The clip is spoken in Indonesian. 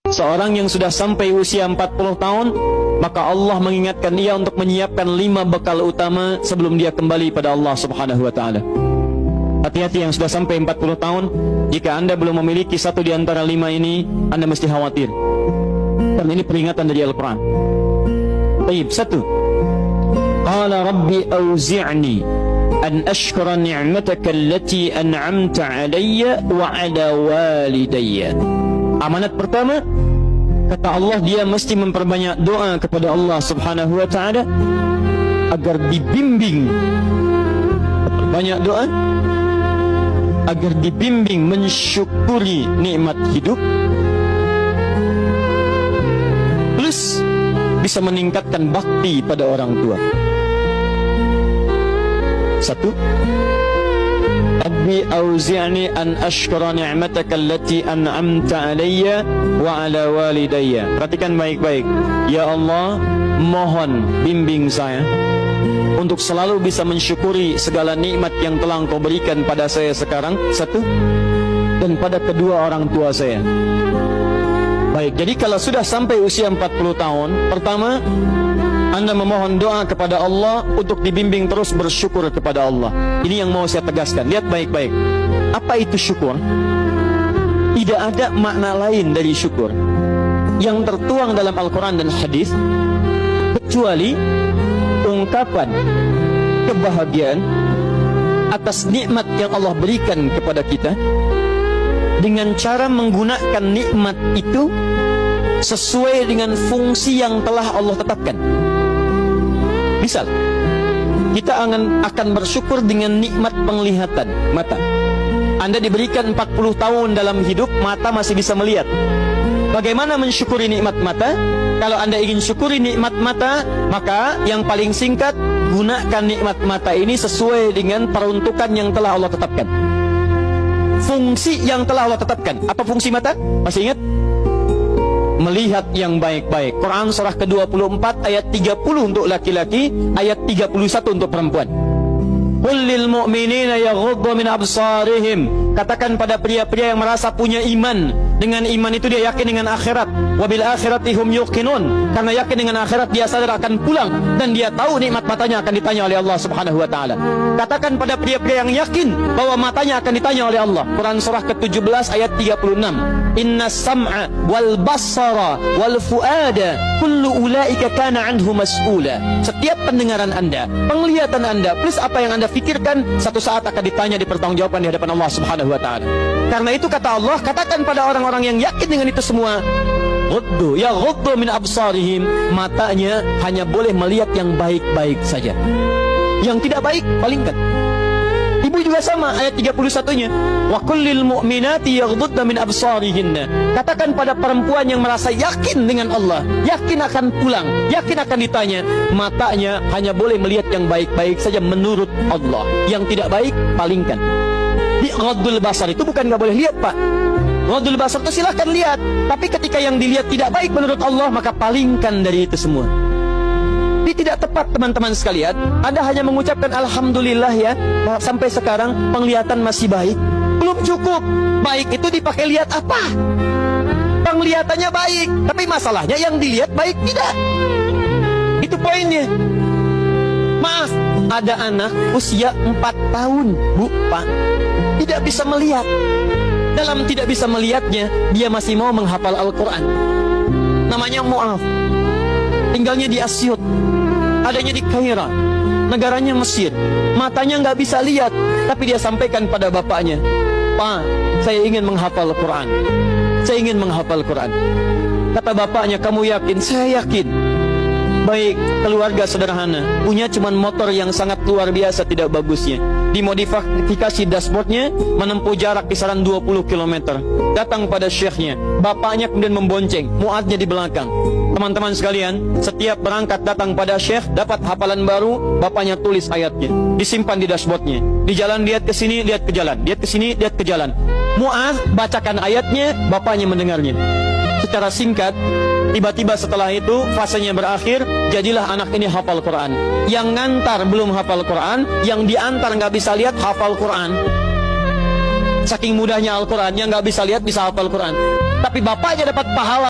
Seorang yang sudah sampai usia 40 tahun, maka Allah mengingatkan ia untuk menyiapkan 5 bekal utama sebelum dia kembali pada Allah Subhanahu wa ta'ala. Hati-hati yang sudah sampai 40 tahun, jika anda belum memiliki satu di antara 5 ini, anda mesti khawatir. Dan ini peringatan dari Al-Quran. Baik, 1. Qala rabbi auzi'ni an ashkura ni'mataka allati an'amta alayya wa ala walidayya. Amanat pertama, kata Allah, dia mesti memperbanyak doa kepada Allah Subhanahu wa ta'ala agar dibimbing. Banyak doa agar dibimbing mensyukuri nikmat hidup, plus bisa meningkatkan bakti pada orang tua. 1. Rabbi auzi'ni an ashkura ni'mataka allati an'amta alayya wa ala walidayya. Perhatikan baik-baik. Ya Allah, mohon bimbing saya untuk selalu bisa mensyukuri segala nikmat yang telah Engkau berikan pada saya sekarang, 1, dan pada kedua orang tua saya. Baik, jadi kalau sudah sampai usia 40 tahun, pertama, anda memohon doa kepada Allah untuk dibimbing terus bersyukur kepada Allah. Ini yang mau saya tegaskan. Lihat baik-baik. Apa itu syukur? Tidak ada makna lain dari syukur yang tertuang dalam Al-Quran dan hadis kecuali ungkapan kebahagiaan atas nikmat yang Allah berikan kepada kita dengan cara menggunakan nikmat itu sesuai dengan fungsi yang telah Allah tetapkan. Misal, kita akan bersyukur dengan nikmat penglihatan mata. Anda diberikan 40 tahun dalam hidup, mata masih bisa melihat. Bagaimana mensyukuri nikmat mata? Kalau Anda ingin syukuri nikmat mata, maka yang paling singkat, gunakan nikmat mata ini sesuai dengan peruntukan yang telah Allah tetapkan. Fungsi yang telah Allah tetapkan. Apa fungsi mata? Masih ingat? Melihat yang baik-baik. Quran surah ke-24 ayat 30 untuk laki-laki, ayat 31 untuk perempuan. Qul lil mu'minina yaghuddu min absarihim. Katakan pada pria-pria yang merasa punya iman. Dengan iman itu dia yakin dengan akhirat. Wabil akhirati hum yuqinun. Karena yakin dengan akhirat dia sadar akan pulang dan dia tahu nikmat matanya akan ditanya oleh Allah Subhanahu wa taala. Katakan pada pria-pria yang yakin bahwa matanya akan ditanya oleh Allah. Quran surah ke-17 ayat 36. Inna sam'a wal basara wal fuada kullu ulaika kana anhu mas'ula. Setiap pendengaran Anda, penglihatan Anda, plus apa yang Anda fikirkan, satu saat akan ditanya, dipertanggungjawabkan di hadapan Allah Subhanahu wa taala. Karena itu kata Allah, katakan pada orang-orang yang yakin dengan itu semua, ghuddu min absarihim, matanya hanya boleh melihat yang baik-baik saja. Yang tidak baik palingkan. Ibu juga sama, ayat 31-nya. Wa kullil mu'minati yaghdudna min absarihinna. Katakan pada perempuan yang merasa yakin dengan Allah, yakin akan pulang, yakin akan ditanya, matanya hanya boleh melihat yang baik-baik saja menurut Allah. Yang tidak baik palingkan. Di ghaddul basar itu bukan nggak boleh lihat, Pak. Ghaddul basar itu silahkan lihat, tapi ketika yang dilihat tidak baik menurut Allah, maka palingkan dari itu semua. Ini tidak tepat, teman-teman sekalian. Anda hanya mengucapkan alhamdulillah ya, sampai sekarang penglihatan masih baik. Belum cukup. Baik itu dipakai lihat apa? Penglihatannya baik, tapi masalahnya yang dilihat baik tidak. Itu poinnya. Maaf, ada anak usia 4 tahun, Bu, Pak, tidak bisa melihat. Dalam tidak bisa melihatnya, dia masih mau menghafal Al-Quran. Namanya Mu'af. Tinggalnya di Asyut, adanya di Kaira, negaranya Mesir. Matanya nggak bisa lihat, tapi dia sampaikan pada bapaknya, Pak, saya ingin menghafal Quran. Saya ingin menghafal Quran. Kata bapaknya, kamu yakin? Saya yakin. Baik, keluarga sederhana, punya cuman motor yang sangat luar biasa tidak bagusnya. Dimodifikasi dashboardnya, menempuh jarak kisaran 20 km. Datang pada syekhnya, bapaknya kemudian membonceng, muadznya di belakang. Teman-teman sekalian, setiap berangkat datang pada syekh, dapat hafalan baru, bapaknya tulis ayatnya, disimpan di dashboardnya. Di jalan lihat ke sini, lihat ke jalan, lihat ke sini, lihat ke jalan. Muadz bacakan ayatnya, bapaknya mendengarnya. Secara singkat, tiba-tiba setelah itu fasenya berakhir, jadilah anak ini hafal Quran. Yang ngantar belum hafal Quran, yang diantar nggak bisa lihat hafal Quran. Saking mudahnya Al-Quran, yang nggak bisa lihat bisa hafal Quran. Tapi bapaknya dapat pahala.